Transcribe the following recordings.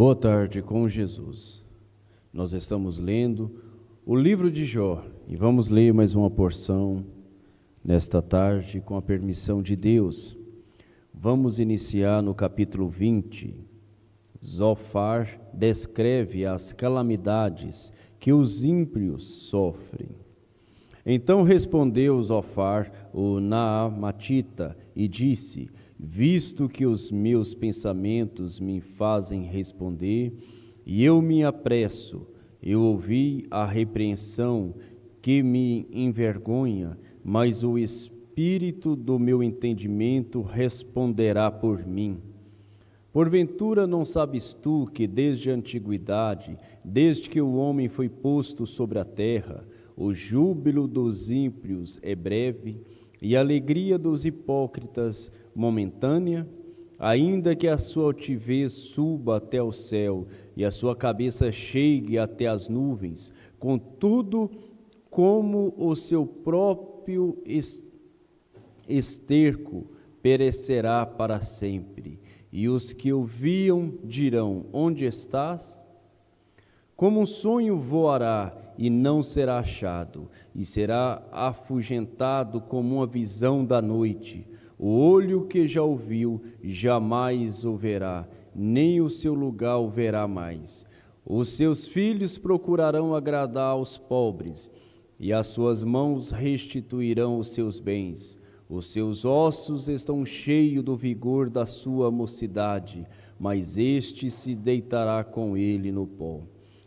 Boa tarde com Jesus. Nós estamos lendo o livro de Jó e vamos ler mais uma porção nesta tarde com a permissão de Deus. Vamos iniciar no capítulo 20. Zofar descreve as calamidades que os ímpios sofrem. Então respondeu Zofar, o Naamatita, e disse: visto que os meus pensamentos me fazem responder, e eu me apresso, eu ouvi a repreensão que me envergonha, mas o espírito do meu entendimento responderá por mim. Porventura não sabes tu que desde a antiguidade, desde que o homem foi posto sobre a terra, o júbilo dos ímpios é breve, e a alegria dos hipócritas momentânea? Ainda que a sua altivez suba até o céu, e a sua cabeça chegue até as nuvens, contudo, como o seu próprio esterco perecerá para sempre, e os que o viam dirão: onde estás? Como um sonho voará e não será achado, e será afugentado como uma visão da noite. O olho que já o viu jamais o verá, nem o seu lugar o verá mais. Os seus filhos procurarão agradar aos pobres, e as suas mãos restituirão os seus bens. Os seus ossos estão cheios do vigor da sua mocidade, mas este se deitará com ele no pó.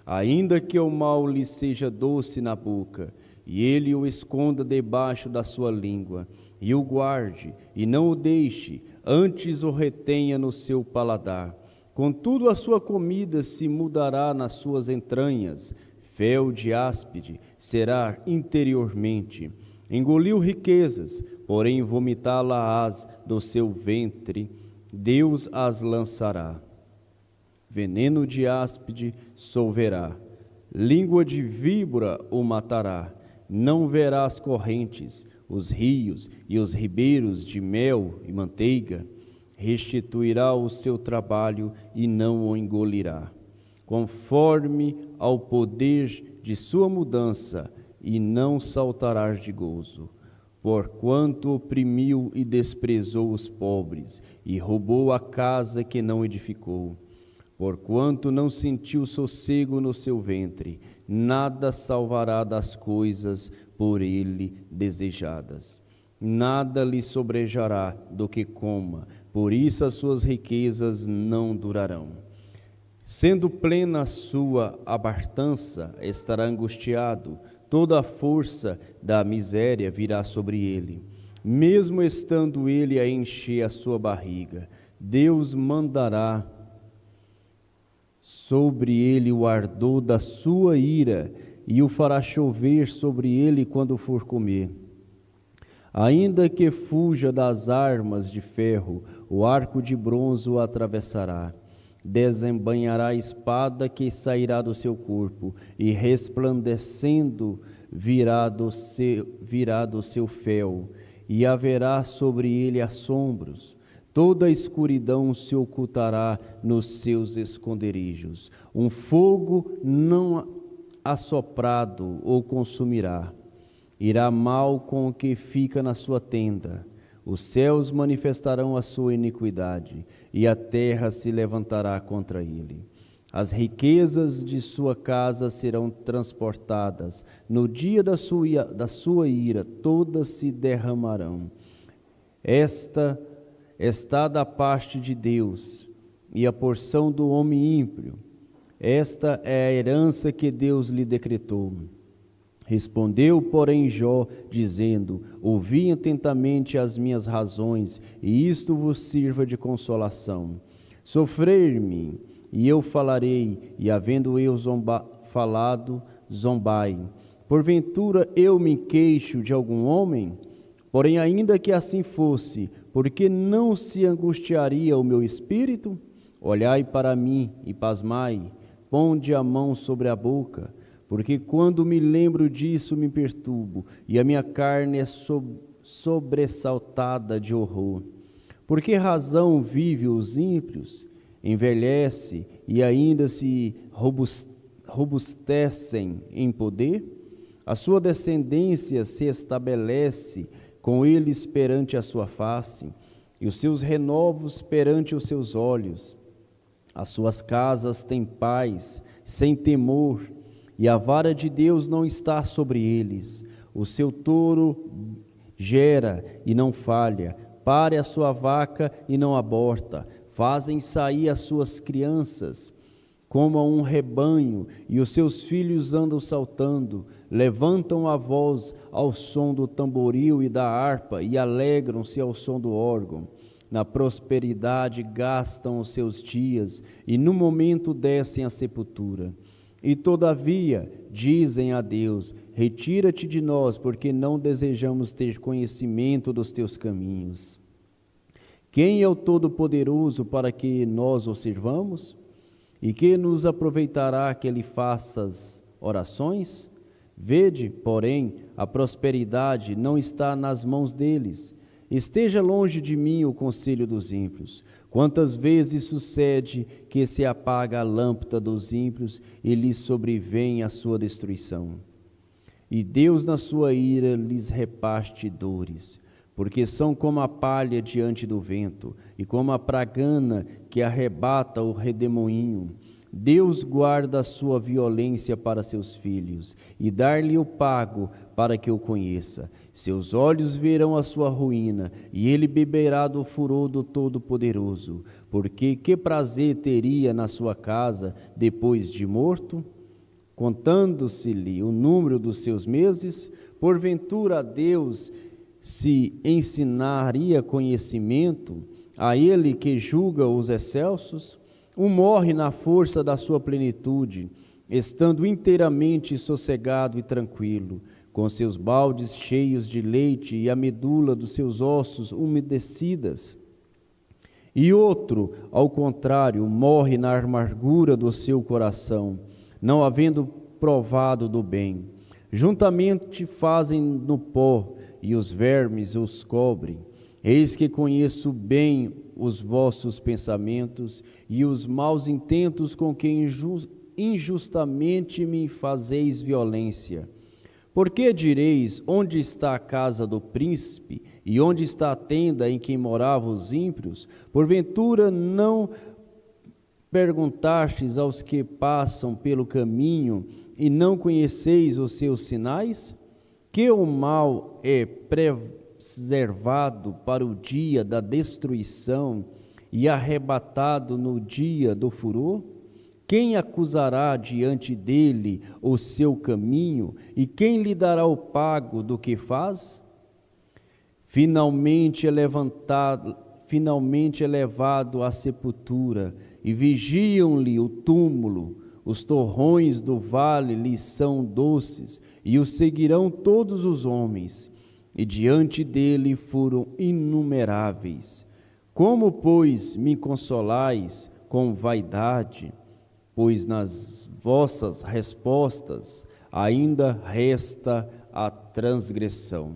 Ainda que o mal lhe seja doce na boca, e ele o esconda debaixo da sua língua, e o guarde, e não o deixe, antes o retenha no seu paladar. Contudo, a sua comida se mudará nas suas entranhas, fel de áspide será interiormente. Engoliu riquezas, porém vomitá-las do seu ventre, Deus as lançará. Veneno de áspide solverá, língua de víbora o matará. Não verá as correntes, os rios e os ribeiros de mel e manteiga. Restituirá o seu trabalho e não o engolirá, conforme ao poder de sua mudança, e não saltará de gozo. Porquanto oprimiu e desprezou os pobres, e roubou a casa que não edificou. Porquanto não sentiu sossego no seu ventre, nada salvará das coisas por ele desejadas. Nada lhe sobrejará do que coma, por isso as suas riquezas não durarão. Sendo plena a sua abartança, estará angustiado, toda a força da miséria virá sobre ele. Mesmo estando ele a encher a sua barriga, Deus mandará sobre ele o ardor da sua ira, e o fará chover sobre ele quando for comer. Ainda que fuja das armas de ferro, o arco de bronze o atravessará. Desembainhará a espada que sairá do seu corpo, e resplandecendo virá do seu fel, e haverá sobre ele assombros. Toda a escuridão se ocultará nos seus esconderijos. Um fogo não assoprado o consumirá. Irá mal com o que fica na sua tenda. Os céus manifestarão a sua iniquidade, e a terra se levantará contra ele. As riquezas de sua casa serão transportadas. No dia da sua ira, todas se derramarão. Esta está da parte de Deus, e a porção do homem ímpio. Esta é a herança que Deus lhe decretou. Respondeu, porém, Jó, dizendo: ouvi atentamente as minhas razões, e isto vos sirva de consolação. Sofrer-me, e eu falarei, e havendo eu falado, zombai. Porventura eu me queixo de algum homem? Porém, ainda que assim fosse, por que não se angustiaria o meu espírito? Olhai para mim e pasmai, ponde a mão sobre a boca, porque quando me lembro disso me perturbo, e a minha carne é sobressaltada de horror. Por que razão vivem os ímpios? envelhece e ainda se robustecem em poder? A sua descendência se estabelece com eles perante a sua face, e os seus renovos perante os seus olhos. As suas casas têm paz, sem temor, e a vara de Deus não está sobre eles. O seu touro gera e não falha, pare a sua vaca e não aborta. Fazem sair as suas crianças como a um rebanho, e os seus filhos andam saltando. Levantam a voz ao som do tamboril e da harpa, e alegram-se ao som do órgão. Na prosperidade gastam os seus dias, e no momento descem à sepultura. E todavia dizem a Deus: retira-te de nós, porque não desejamos ter conhecimento dos teus caminhos. Quem é o Todo-Poderoso para que nós o sirvamos? E que nos aproveitará que lhe faças orações? Vede, porém, a prosperidade não está nas mãos deles. Esteja longe de mim o conselho dos ímpios. Quantas vezes sucede que se apaga a lâmpada dos ímpios e lhes sobrevém a sua destruição. E Deus na sua ira lhes reparte dores, porque são como a palha diante do vento, e como a pragana que arrebata o redemoinho. Deus guarda a sua violência para seus filhos, e dar-lhe o pago para que o conheça. Seus olhos verão a sua ruína, e ele beberá do furor do Todo-Poderoso. Porque que prazer teria na sua casa depois de morto? Contando-se-lhe o número dos seus meses, porventura a Deus se ensinaria conhecimento, a ele que julga os excelsos? Um morre na força da sua plenitude, estando inteiramente sossegado e tranquilo, com seus baldes cheios de leite e a medula dos seus ossos umedecidas. E outro, ao contrário, morre na amargura do seu coração, não havendo provado do bem. Juntamente fazem no pó, e os vermes os cobrem. Eis que conheço bem os vossos pensamentos e os maus intentos com que injustamente me fazeis violência. Por que direis, onde está a casa do príncipe, e onde está a tenda em que moravam os ímpios? Porventura não perguntastes aos que passam pelo caminho, e não conheceis os seus sinais? Que o mal é preservado para o dia da destruição e arrebatado no dia do furor? Quem acusará diante dele o seu caminho, e quem lhe dará o pago do que faz? Finalmente é levado à sepultura, e vigiam-lhe o túmulo. Os torrões do vale lhe são doces, e o seguirão todos os homens, e diante dele foram inumeráveis. Como, pois, me consolais com vaidade? Pois nas vossas respostas ainda resta a transgressão.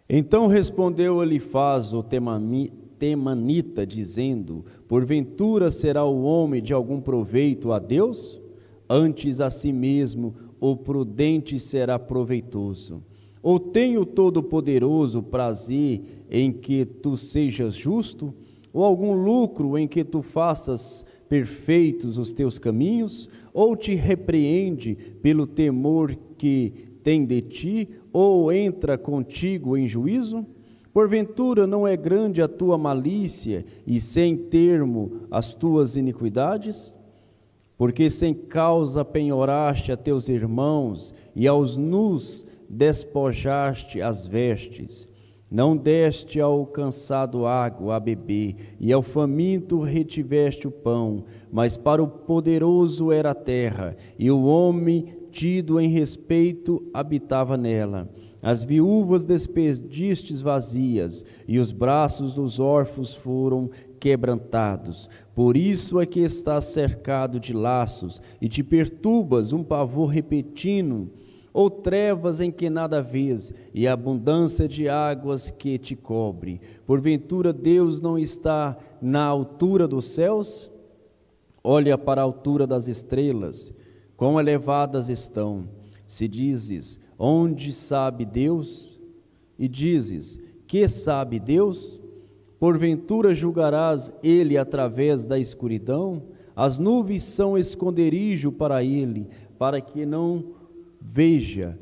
Então respondeu Elifaz o temanita, dizendo: porventura será o homem de algum proveito a Deus? Antes a si mesmo o prudente será proveitoso. Ou tem o Todo-Poderoso prazer em que tu sejas justo? Ou algum lucro em que tu faças perfeitos os teus caminhos? Ou te repreende pelo temor que tem de ti? Ou entra contigo em juízo? Porventura não é grande a tua malícia e sem termo as tuas iniquidades? Porque sem causa penhoraste a teus irmãos e aos nus despojaste as vestes. Não deste ao cansado água a beber, e ao faminto retiveste o pão, mas para o poderoso era a terra, e o homem tido em respeito habitava nela. As viúvas despedistes vazias, e os braços dos órfãos foram quebrantados. Por isso é que estás cercado de laços, e te perturbas um pavor repentino. Ou trevas em que nada vês, e abundância de águas que te cobre? Porventura Deus não está na altura dos céus? Olha para a altura das estrelas, quão elevadas estão. Se dizes, onde sabe Deus? E dizes, que sabe Deus? Porventura julgarás ele através da escuridão? As nuvens são esconderijo para ele, para que não veja,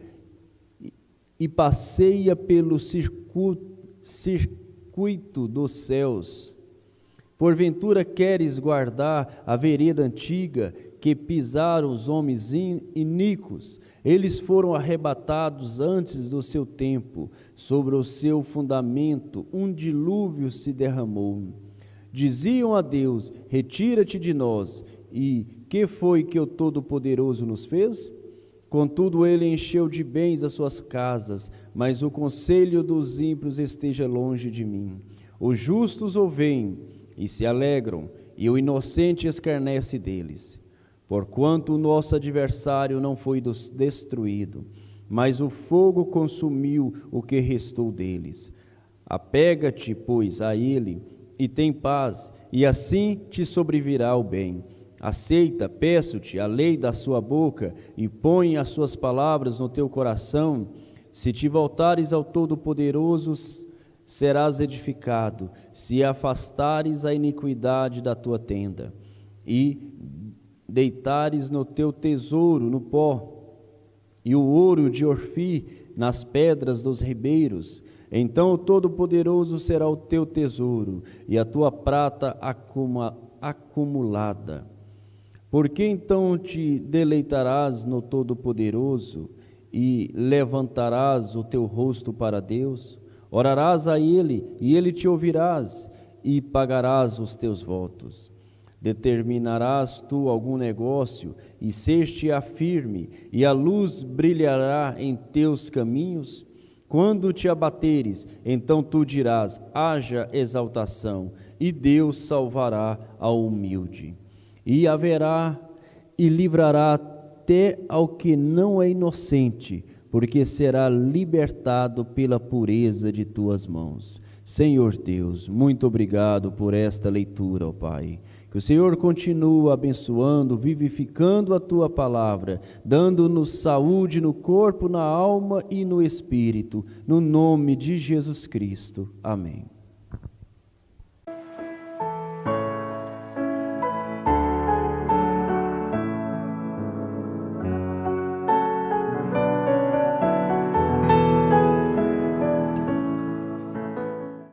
e passeia pelo circuito dos céus. Porventura queres guardar a vereda antiga que pisaram os homens iníquos? Eles foram arrebatados antes do seu tempo, sobre o seu fundamento um dilúvio se derramou. Diziam a Deus, retira-te de nós, e que foi que o Todo-Poderoso nos fez? Contudo ele encheu de bens as suas casas, mas o conselho dos ímpios esteja longe de mim. Os justos o veem e se alegram, e o inocente escarnece deles. Porquanto o nosso adversário não foi destruído, mas o fogo consumiu o que restou deles. Apega-te, pois, a ele, e tem paz, e assim te sobrevirá o bem. Aceita, peço-te, a lei da sua boca, e põe as suas palavras no teu coração. Se te voltares ao Todo-Poderoso, serás edificado, se afastares a iniquidade da tua tenda, e deitares no teu tesouro no pó, e o ouro de Orfi nas pedras dos ribeiros. Então o Todo-Poderoso será o teu tesouro, e a tua prata acumulada. Por que então te deleitarás no Todo-Poderoso, e levantarás o teu rosto para Deus? Orarás a Ele, e Ele te ouvirás, e pagarás os teus votos. Determinarás tu algum negócio, e ser-te-á firme, e a luz brilhará em teus caminhos? Quando te abateres, então tu dirás, haja exaltação, e Deus salvará ao humilde. E haverá e livrará até ao que não é inocente, porque será libertado pela pureza de tuas mãos. Senhor Deus, muito obrigado por esta leitura, ó Pai. Que o Senhor continue abençoando, vivificando a Tua palavra, dando-nos saúde no corpo, na alma e no espírito, no nome de Jesus Cristo. Amém.